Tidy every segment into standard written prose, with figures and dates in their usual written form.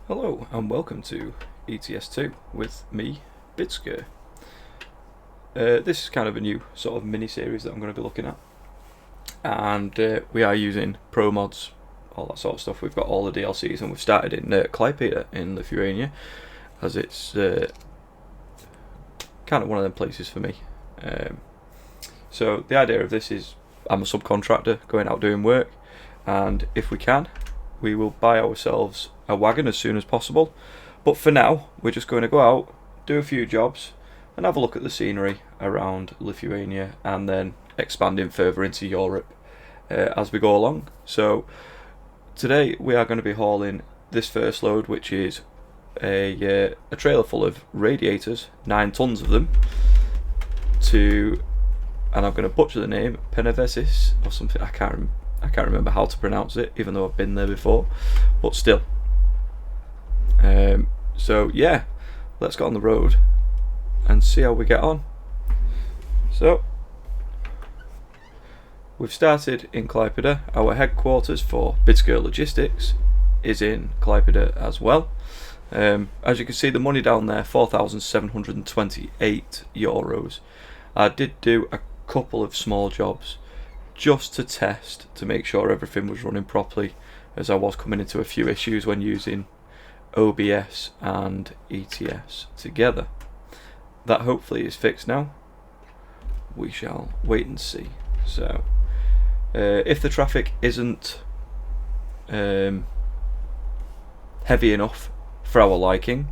Hello and welcome to ETS2 with me, Bitsker. This is kind of a new sort of mini-series that I'm going to be looking at, and we are using pro mods, all that sort of stuff. We've got all the DLCs and we've started in Klaipeda in Lithuania, as it's kind of one of them places for me. So the idea of this is I'm a subcontractor going out doing work, and if we can, we will buy ourselves a wagon as soon as possible. But for now, we're just going to go out, do a few jobs, and have a look at the scenery around Lithuania, and then expanding further into Europe as we go along. So today we are going to be hauling this first load, which is a trailer full of radiators, 9 tons of them, to, and I'm going to butcher the name, Panevezys or something. I can't remember how to pronounce it, even though I've been there before, but still. So yeah, let's get on the road and see how we get on. So we've started in Kalipeda. Our headquarters for Bitsker Logistics is in Kalipeda as well. As you can see, the money down there, €4,728. I did do a couple of small jobs just to test to make sure everything was running properly, as I was coming into a few issues when using OBS and ETS together. That hopefully is fixed now. We shall wait and see. So if the traffic isn't heavy enough for our liking,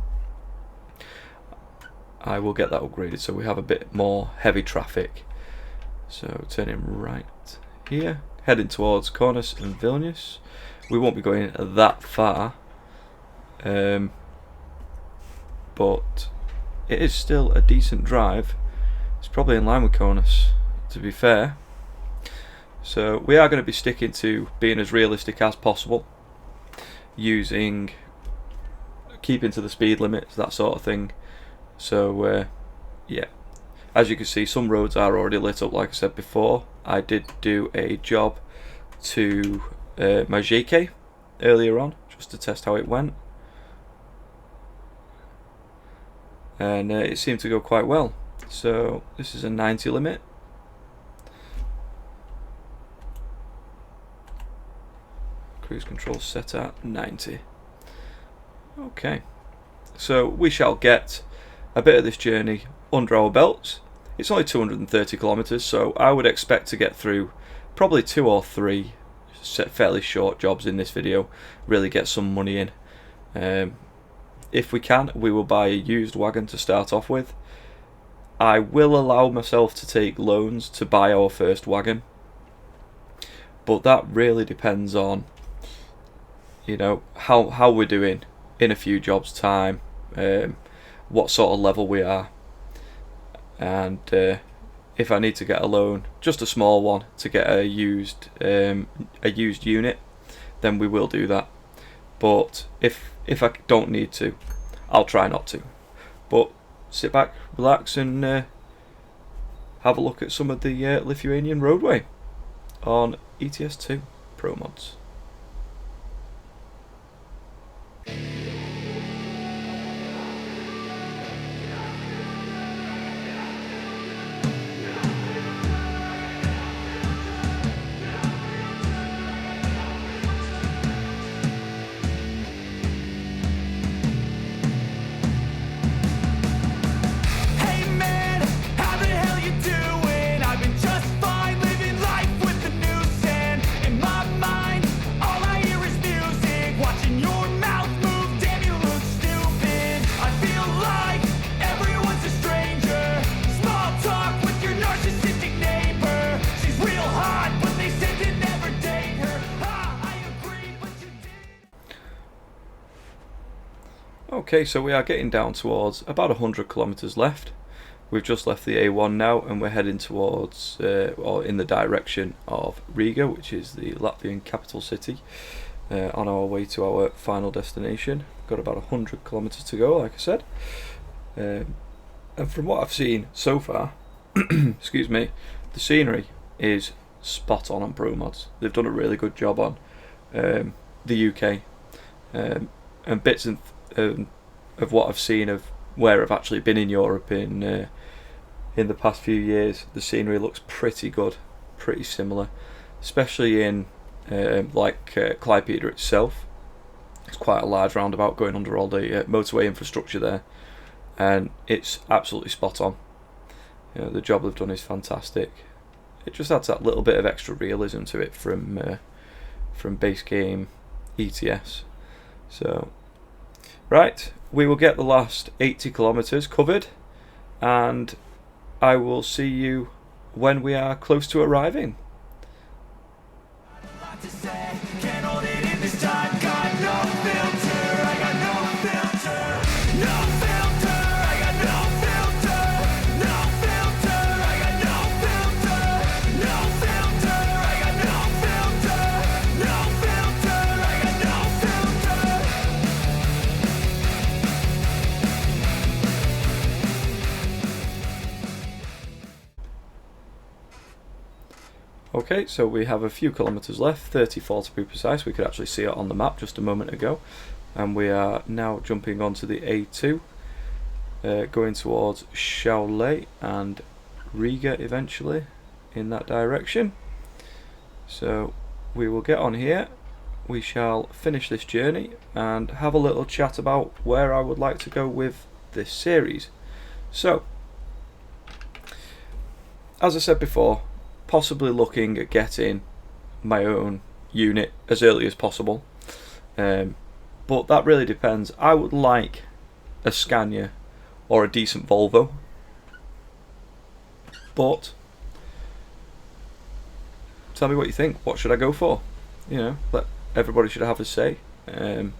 I will get that upgraded so we have a bit more heavy traffic. So turning right here, heading towards Kaunas and Vilnius. We won't be going that far, but it is still a decent drive. It's probably in line with Kaunas, to be fair. So we are going to be sticking to being as realistic as possible, keeping to the speed limits, that sort of thing. So yeah, as you can see, some roads are already lit up. Like I said before, I did do a job to my JK earlier on, just to test how it went, and it seemed to go quite well. So this is a 90 limit. Cruise control set at 90. Okay, so we shall get a bit of this journey under our belts. It's only 230 kilometers, so I would expect to get through probably 2 or 3 fairly short jobs in this video, really get some money in. If we can, we will buy a used wagon to start off with. I will allow myself to take loans to buy our first wagon, but that really depends on, you know, how we're doing in a few jobs time, what sort of level we are, and if I need to get a loan, just a small one, to get a used unit, then we will do that. But if I don't need to, I'll try not to. But sit back, relax, and have a look at some of the Lithuanian roadway on ETS2 Pro Mods. Okay, so we are getting down towards about 100 kilometers left. We've just left the A1 now, and we're heading towards, or in the direction of Riga, which is the Latvian capital city, on our way to our final destination. Got about 100 kilometers to go, like I said. And from what I've seen so far, excuse me, the scenery is spot on Pro Mods. They've done a really good job on the UK. and bits of what I've seen of where I've actually been in Europe in the past few years, the scenery looks pretty good, pretty similar, especially in Klaipeda itself. It's quite a large roundabout going under all the motorway infrastructure there, and it's absolutely spot on. The job they've done is fantastic. It just adds that little bit of extra realism to it from base game ETS. So, right, we will get the last 80 kilometers covered, and I will see you when we are close to arriving. Okay, so we have a few kilometres left, 34 to be precise. We could actually see it on the map just a moment ago. And we are now jumping onto the A2, going towards Šiauliai and Riga eventually, in that direction. So we will get on here, we shall finish this journey and have a little chat about where I would like to go with this series. So, as I said before, possibly looking at getting my own unit as early as possible, but that really depends. I would like a Scania or a decent Volvo, but tell me what you think. What should I go for? Let everybody should have a say. We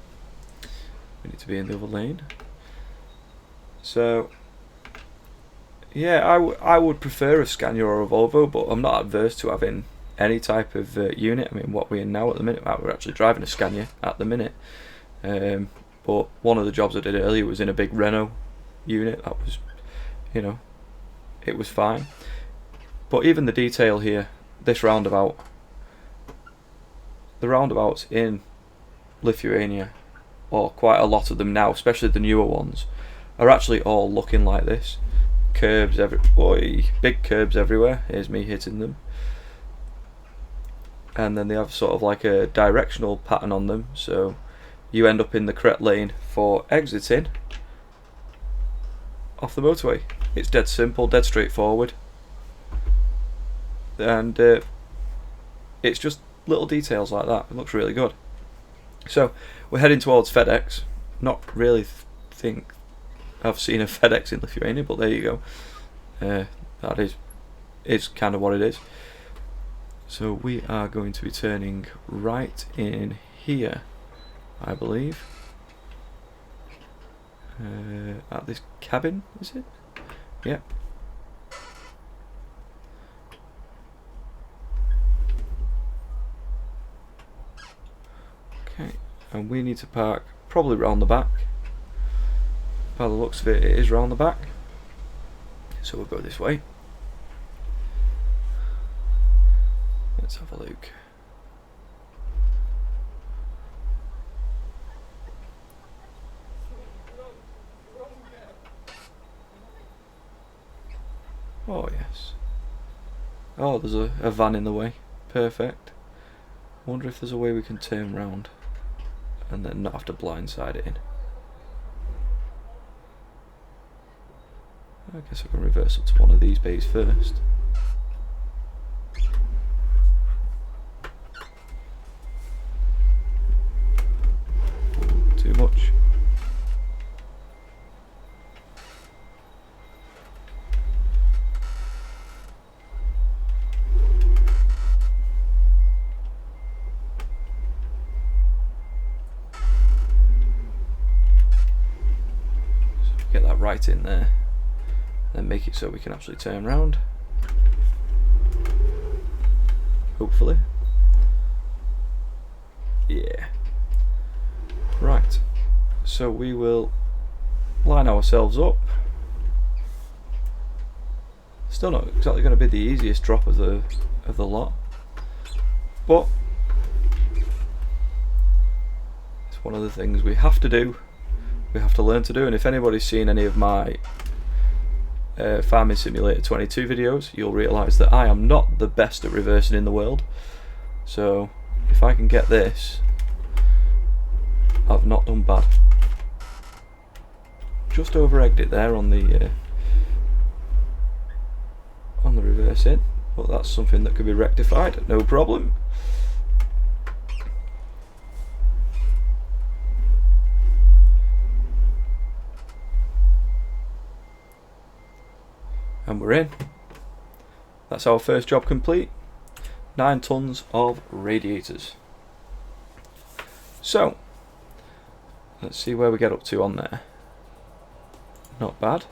need to be in the other lane. So yeah, I would prefer a Scania or a Volvo, but I'm not adverse to having any type of unit. I mean, what we're in now at the minute, we're actually driving a Scania at the minute. But one of the jobs I did earlier was in a big Renault unit. That was, it was fine. But even the detail here, this roundabout, the roundabouts in Lithuania, or quite a lot of them now, especially the newer ones, are actually all looking like this. Curbs big curbs everywhere. Here's me hitting them. And then they have sort of like a directional pattern on them, so you end up in the correct lane for exiting off the motorway. It's dead simple, dead straightforward, and it's just little details like that. It looks really good. So we're heading towards FedEx. Not really think I've seen a FedEx in Lithuania, but there you go. That is kind of what it is. So we are going to be turning right in here, I believe. At this cabin, is it? Yep. Okay, and we need to park probably round the back. By the looks of it, it is round the back. So we'll go this way. Let's have a look. Oh yes. Oh, there's a van in the way. Perfect. Wonder if there's a way we can turn round and then not have to blindside it in. I guess I can reverse up to one of these bays first. Too much. So get that right in there. Then make it so we can actually turn around. Hopefully. Yeah. Right. So we will line ourselves up. Still not exactly going to be the easiest drop of the lot, but it's one of the things we have to do. We have to learn to do. And if anybody's seen any of my Farming Simulator 22 videos, you'll realise that I am not the best at reversing in the world. So if I can get this, I've not done bad. Just over egged it there on the reverse in, but that's something that could be rectified, no problem. And we're in. That's our first job complete. 9 tons of radiators. So let's see where we get up to on there. Not bad.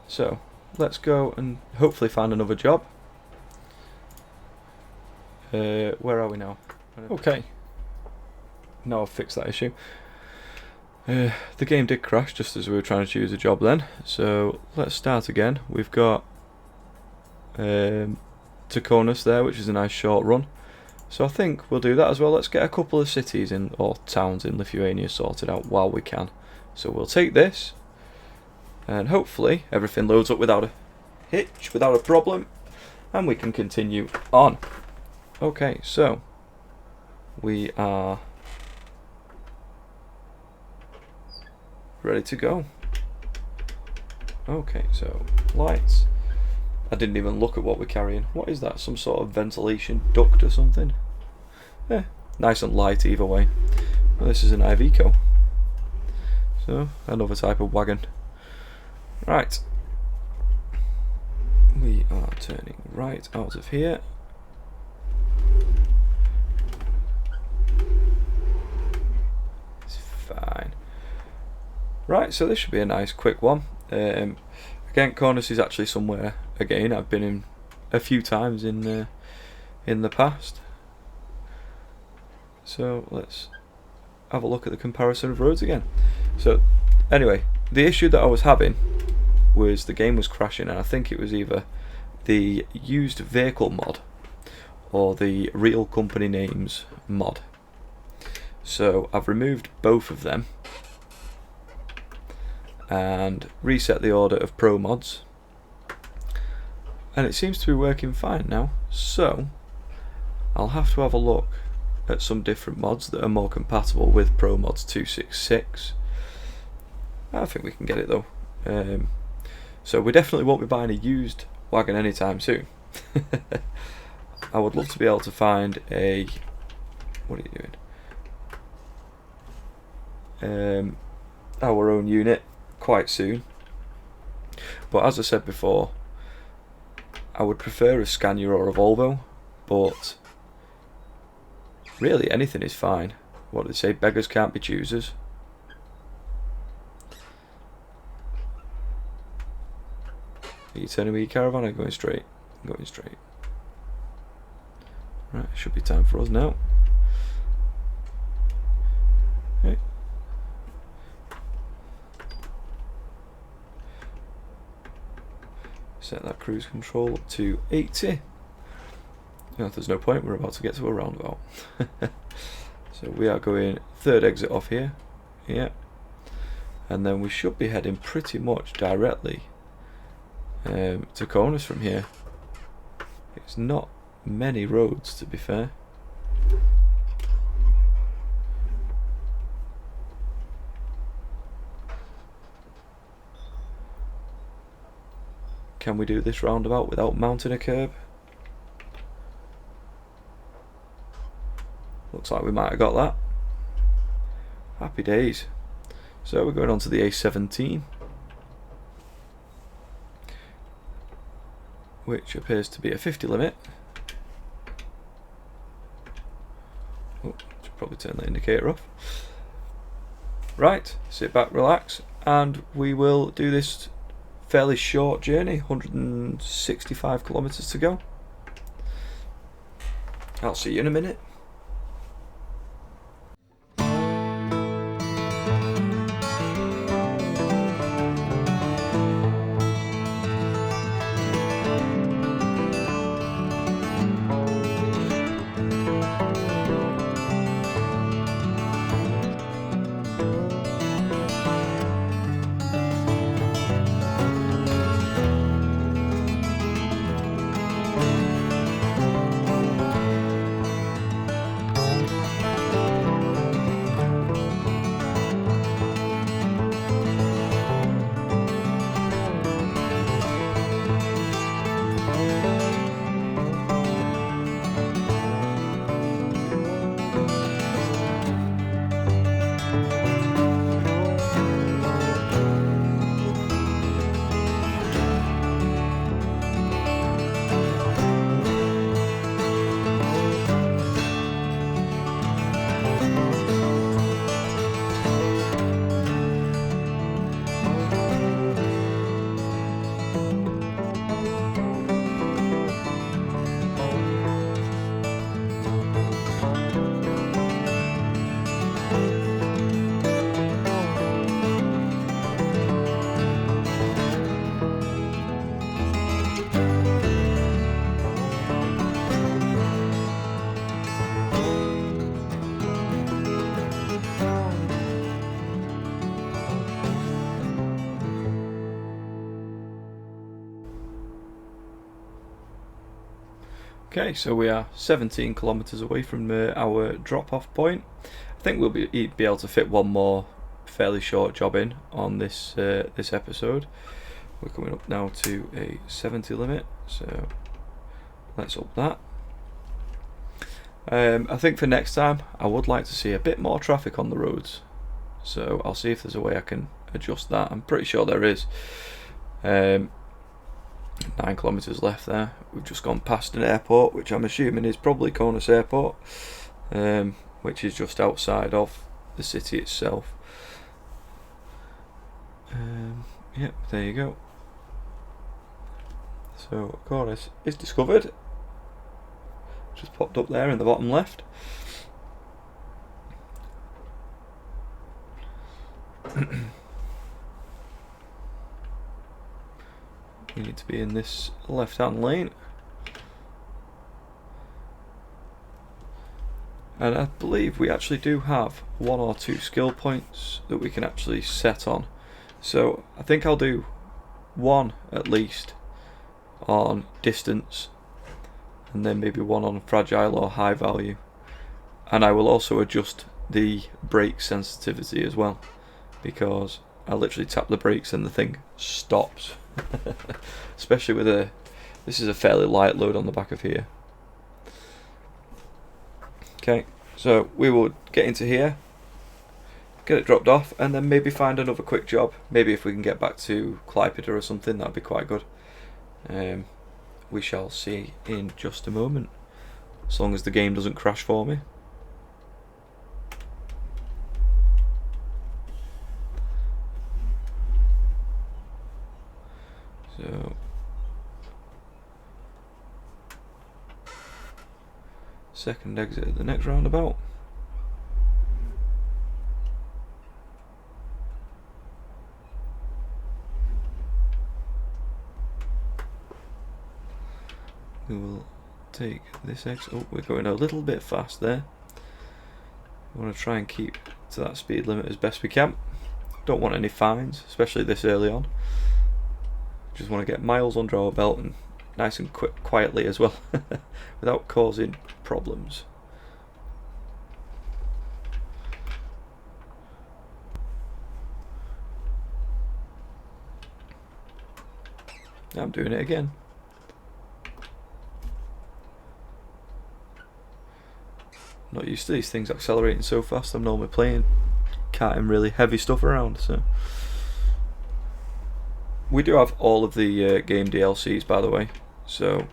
So let's go and hopefully find another job. Where are we now? Okay. Now I've fixed that issue. The game did crash just as we were trying to choose a job then. So let's start again. We've got to Kaunas there, which is a nice short run. So I think we'll do that as well. Let's get a couple of cities in or towns in Lithuania sorted out while we can. So we'll take this, and hopefully everything loads up without a hitch, without a problem, and we can continue on. Okay, so we are ready to go. Okay, so lights. I didn't even look at what we're carrying. What is that? Some sort of ventilation duct or something? Nice and light either way. Well, this is an Iveco. So, another type of wagon. Right. We are turning right out of here. It's fine. Right, so this should be a nice quick one. Again, Kaunas is actually somewhere, again, I've been in a few times in the past. So let's have a look at the comparison of roads again. So anyway, the issue that I was having was the game was crashing, and I think it was either the used vehicle mod or the real company names mod. So I've removed both of them and reset the order of pro mods, and it seems to be working fine now. So I'll have to have a look at some different mods that are more compatible with Pro Mods 266. I think we can get it though. So we definitely won't be buying a used wagon anytime soon. I would love to be able to find a... What are you doing? Our own unit quite soon. But as I said before, I would prefer a Scania or a Volvo, but really anything is fine. What did they say? Beggars can't be choosers. Are you turning with your caravan or going straight? I'm going straight. Right, should be time for us now. Okay. Set that cruise control up to 80. No, there's no point, we're about to get to a roundabout. So we are going third exit off here. Yeah. And then we should be heading pretty much directly to Kaunas from here. It's not many roads, to be fair. Can we do this roundabout without mounting a curb? Looks like we might have got that. Happy days. So we're going on to the A17, which appears to be a 50 limit. Oh, should probably turn the indicator off. Right, sit back, relax, and we will do this fairly short journey, 165 kilometers to go. I'll see you in a minute. Okay, so we are 17 kilometres away from our drop-off point. I think we'll be able to fit one more fairly short job in on this this episode. We're coming up now to a 70 limit, so let's up that. I think for next time I would like to see a bit more traffic on the roads, so I'll see if there's a way I can adjust that. I'm pretty sure there is. 9 kilometres left there. We've just gone past an airport, which I'm assuming is probably Kaunas Airport, which is just outside of the city itself. Yep, there you go. So Kaunas is discovered. Just popped up there in the bottom left. We need to be in this left-hand lane, and I believe we actually do have 1 or 2 skill points that we can actually set on. So I think I'll do 1 at least on distance, and then maybe 1 on fragile or high value, and I will also adjust the brake sensitivity as well, because I literally tap the brakes and the thing stops. Especially with this is a fairly light load on the back of here. Okay, so we will get into here, get it dropped off, and then maybe find another quick job. Maybe if we can get back to Klaipeda or something, that'd be quite good. We shall see in just a moment, as long as the game doesn't crash for me. So second exit at the next roundabout. We will take this exit. Oh, we're going a little bit fast there. We want to try and keep to that speed limit as best we can. Don't want any fines, especially this early on. Just want to get miles under our belt, and nice and quietly as well, without causing problems. I'm doing it again. Not used to these things accelerating so fast. I'm normally playing carting really heavy stuff around, so. We do have all of the game DLCs, by the way, so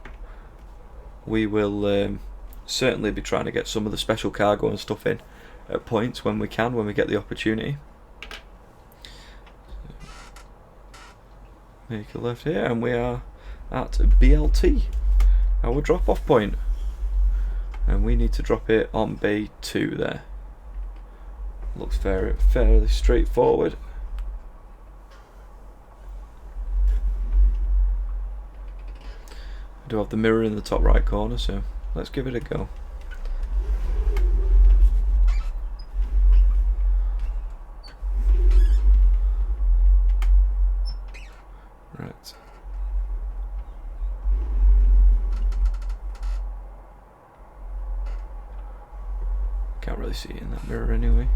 we will certainly be trying to get some of the special cargo and stuff in at points when we can, when we get the opportunity. Make a left here, and we are at BLT, our drop-off point, and we need to drop it on Bay 2 there. Looks fairly straightforward. Do have the mirror in the top right corner, so let's give it a go. Right. Can't really see it in that mirror anyway.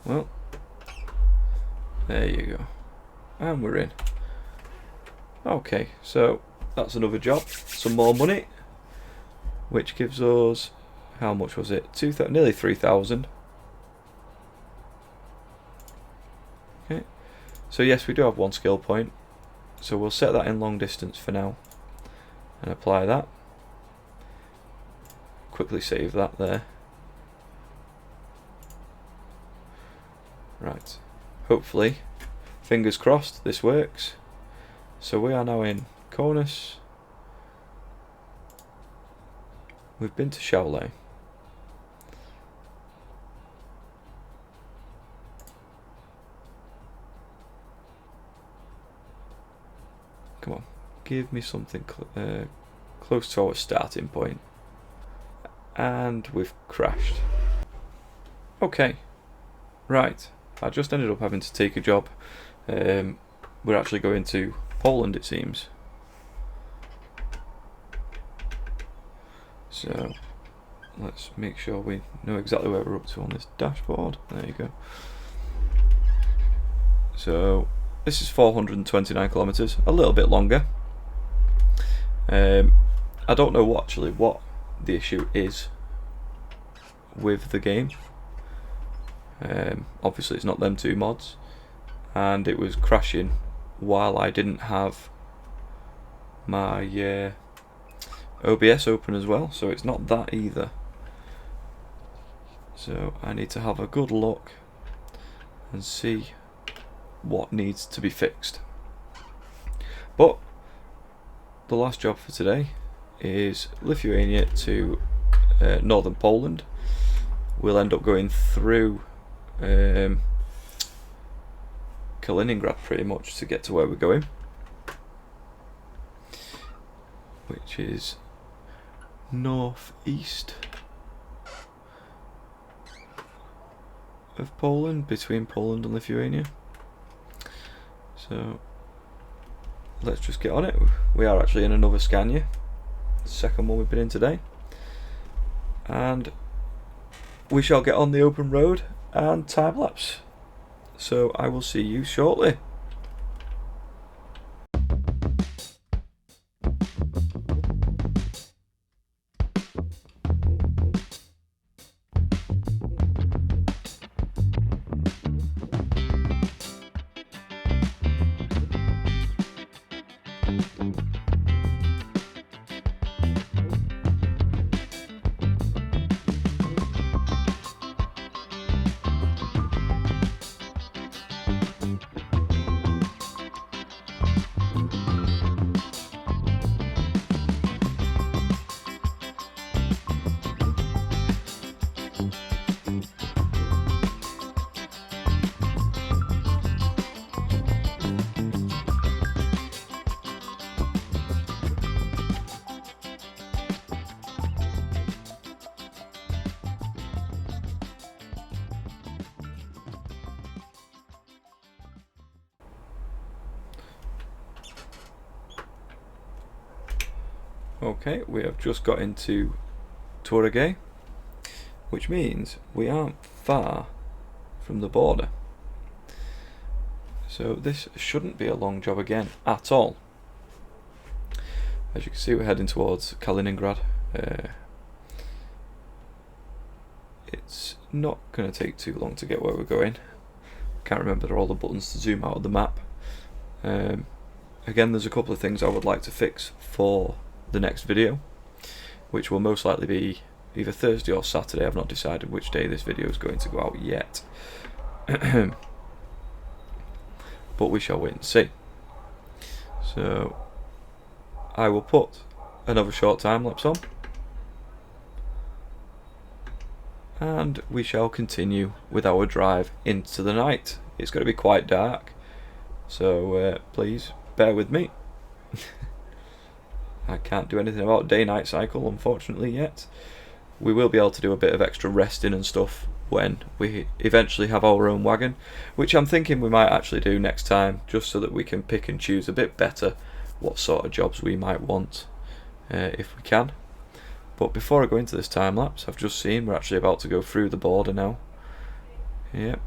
Well, there you go, and we're in. Okay, so that's another job, some more money, which gives us, how much was it? Nearly 3,000. Okay, so yes, we do have 1 skill point, so we'll set that in long distance for now and apply that. Quickly save that there. Right, hopefully, fingers crossed, this works. So we are now in Kaunas. We've been to Shaolai. Come on, give me something close to our starting point. And we've crashed. Okay, right. I just ended up having to take a job. We're actually going to Poland, it seems. So let's make sure we know exactly where we're up to on this dashboard. There you go. So this is 429 kilometers, a little bit longer. I don't know what the issue is with the game. Obviously it's not them two mods, and it was crashing while I didn't have my OBS open as well, so it's not that either. So I need to have a good look and see what needs to be fixed. But the last job for today is Lithuania to northern Poland. We'll end up going through Kaliningrad pretty much to get to where we're going, which is northeast of Poland, between Poland and Lithuania. So let's just get on it. We are actually in another Scania, the second one we've been in today, and we shall get on the open road and time lapse. So I will see you shortly. Okay, we have just got into Torregay, which means we aren't far from the border. So this shouldn't be a long job again at all. As you can see, we're heading towards Kaliningrad. It's not going to take too long to get where we're going. Can't remember all the buttons to zoom out of the map. Again, there's a couple of things I would like to fix for the next video, which will most likely be either Thursday or Saturday. I've not decided which day this video is going to go out yet. But we shall wait and see. So I will put another short time lapse on, and we shall continue with our drive into the night. It's going to be quite dark, so please bear with me. I can't do anything about day-night cycle, unfortunately, yet. We will be able to do a bit of extra resting and stuff when we eventually have our own wagon, which I'm thinking we might actually do next time, just so that we can pick and choose a bit better what sort of jobs we might want, if we can. But before I go into this time lapse, I've just seen we're actually about to go through the border now. Yep.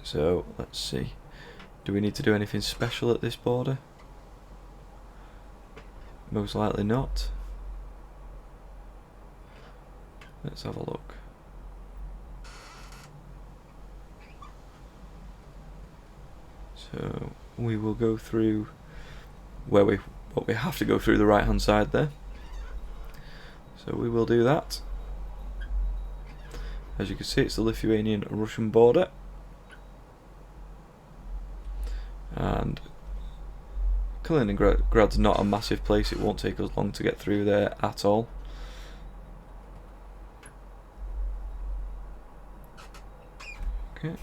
So let's see. Do we need to do anything special at this border? Most likely not. Let's have a look. So we will go through what we have to go through the right hand side there. So we will do that. As you can see, it's the Lithuanian-Russian border, and Kaliningrad's not a massive place. It won't take us long to get through there at all. Okay.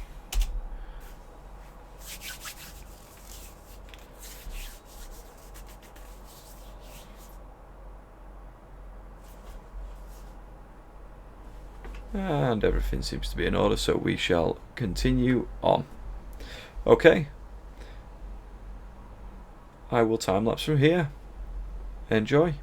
And everything seems to be in order, so we shall continue on. Okay. I will time lapse from here. Enjoy.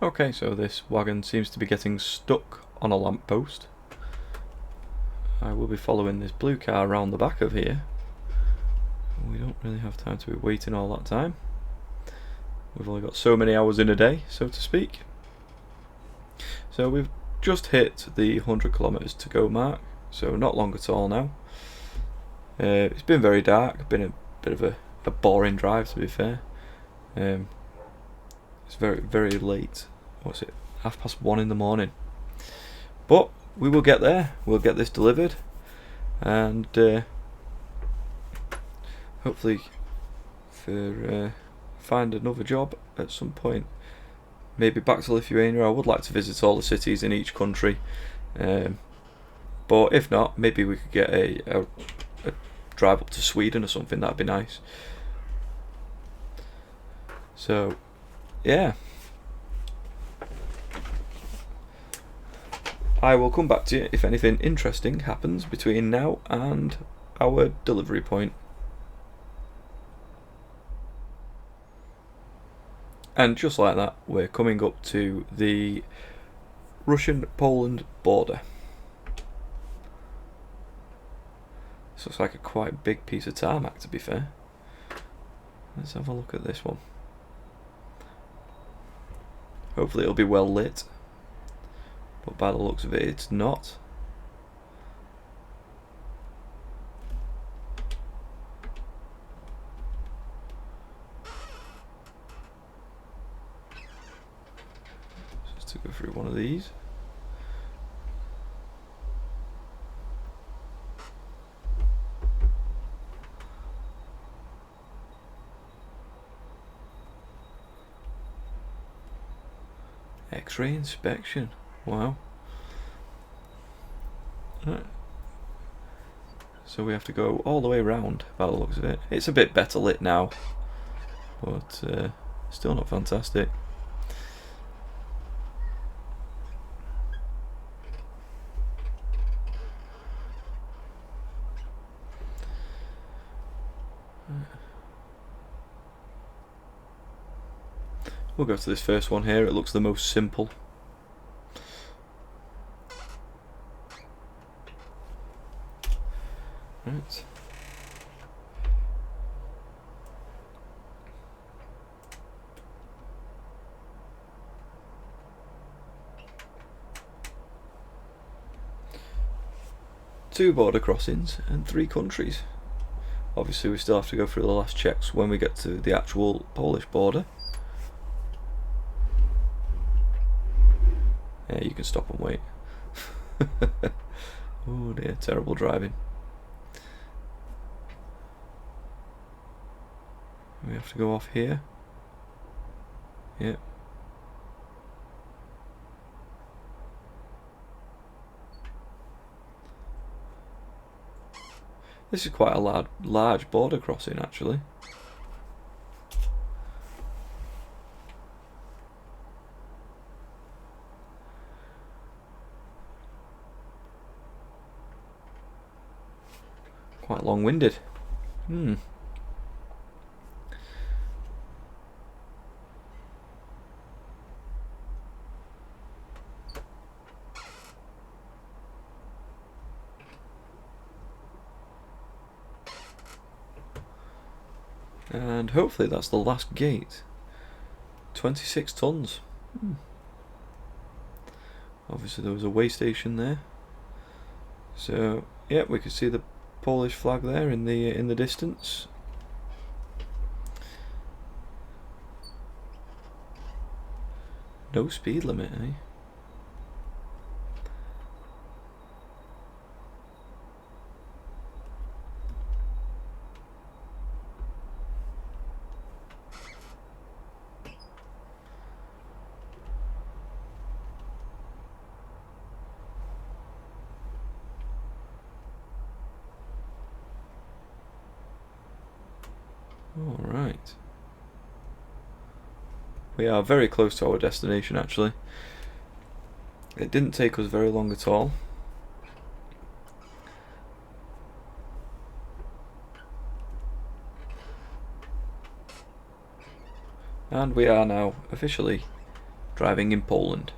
Okay, so this wagon seems to be getting stuck on a lamppost. I will be following this blue car around the back of here. We don't really have time to be waiting all that time. We've only got so many hours in a day, so to speak. So we've just hit the 100 kilometers to go mark, so not long at all now. It's been very dark, been a bit of a boring drive, to be fair. It's very late. What's it? 1:30 in the morning. But we will get there. We'll get this delivered, and hopefully find another job at some point. Maybe back to Lithuania. I would like to visit all the cities in each country, but if not, maybe we could get a drive up to Sweden or something. That'd be nice. So, yeah. I will come back to you if anything interesting happens between now and our delivery point. And just like that, we're coming up to the Russian-Poland border. This looks like a quite big piece of tarmac, to be fair. Let's have a look at this one. Hopefully it'll be well lit, but by the looks of it, it's not. Just to go through one of these. X-ray inspection. Wow. Right. So we have to go all the way around by the looks of it. It's a bit better lit now, but still not fantastic. We'll go to this first one here. It looks the most simple. Right. 2 border crossings and 3 countries. Obviously we still have to go through the last checks when we get to the actual Polish border. Yeah, you can stop and wait. Oh dear, terrible driving. We have to go off here. Yep. This is quite a large border crossing actually. Quite long-winded. And hopefully that's the last gate. 26 tons. Obviously there was a way station there. So yeah, we could see the Polish flag there in the distance. No speed limit, eh? Alright. We are very close to our destination actually. It didn't take us very long at all. And we are now officially driving in Poland.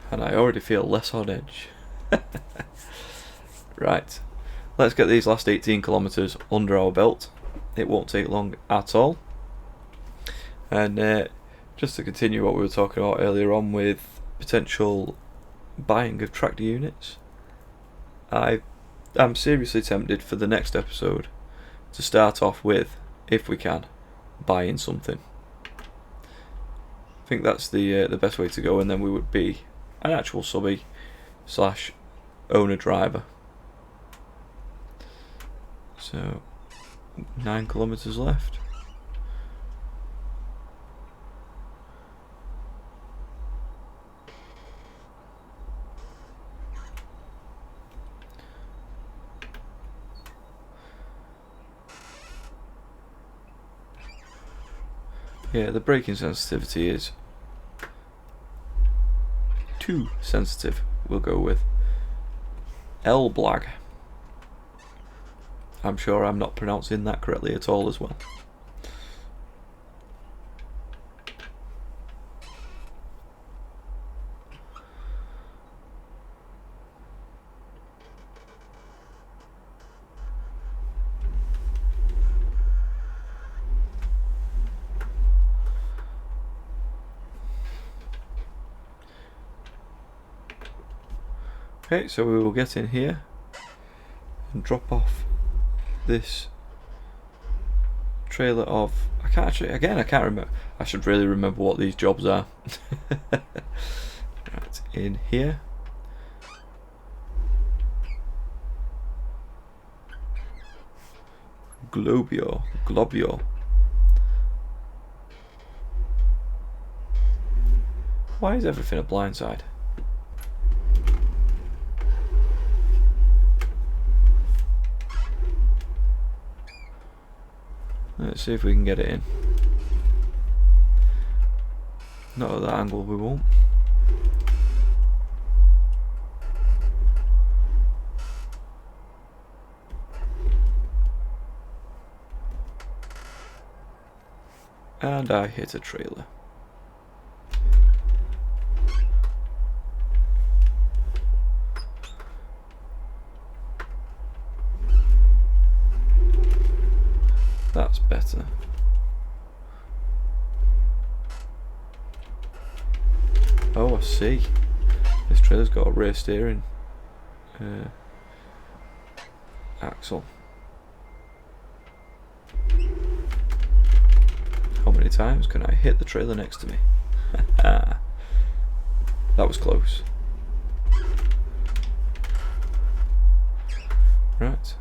And I already feel less on edge. Right. Let's get these last 18 kilometres under our belt. It won't take long at all. And just to continue what we were talking about earlier on with potential buying of tractor units, I'm seriously tempted for the next episode to start off with, if we can, buying something. I think that's the best way to go, and then we would be an actual subby / owner driver. So 9 kilometres left. Yeah, the braking sensitivity is too sensitive, we'll go with. Elblag. I'm sure I'm not pronouncing that correctly at all as well. Okay, so we will get in here and drop off this trailer of, I can't remember. I should really remember what these jobs are. Right, in here. Globio. Why is everything a blindside? Let's see if we can get it in. Not at that angle, we won't. And I hit a trailer. That's better. Oh, I see. This trailer's got a rear steering axle. How many times can I hit the trailer next to me? That was close. Right.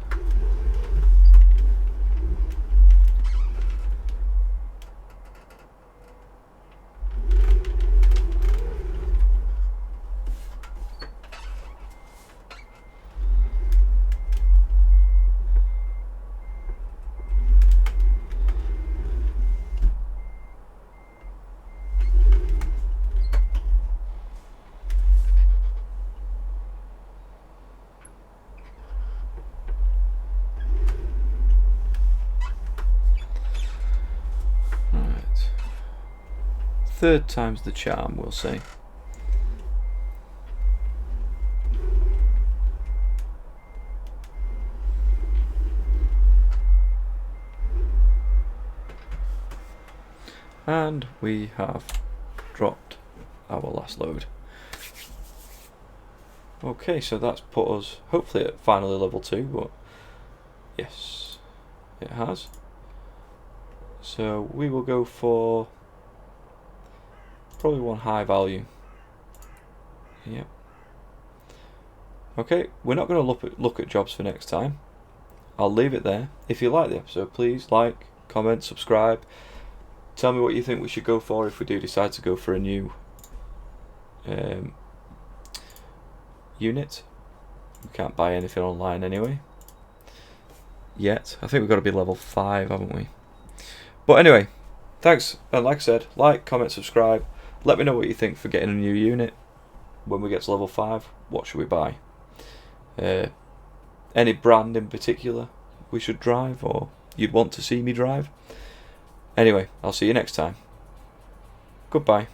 Third time's the charm, we'll say. And we have dropped our last load. Okay, so that's put us hopefully at finally level 2, but yes, it has. So we will go for probably one high value. Yep. Okay, we're not going to look at jobs for next time. I'll leave it there. If you like the episode, please like, comment, subscribe. Tell me what you think we should go for if we do decide to go for a new unit. We can't buy anything online anyway. Yet. I think we've got to be level 5, haven't we? But anyway, thanks. And like I said, like, comment, subscribe. Let me know what you think for getting a new unit. When we get to level 5, what should we buy? Any brand in particular we should drive or you'd want to see me drive? Anyway, I'll see you next time. Goodbye.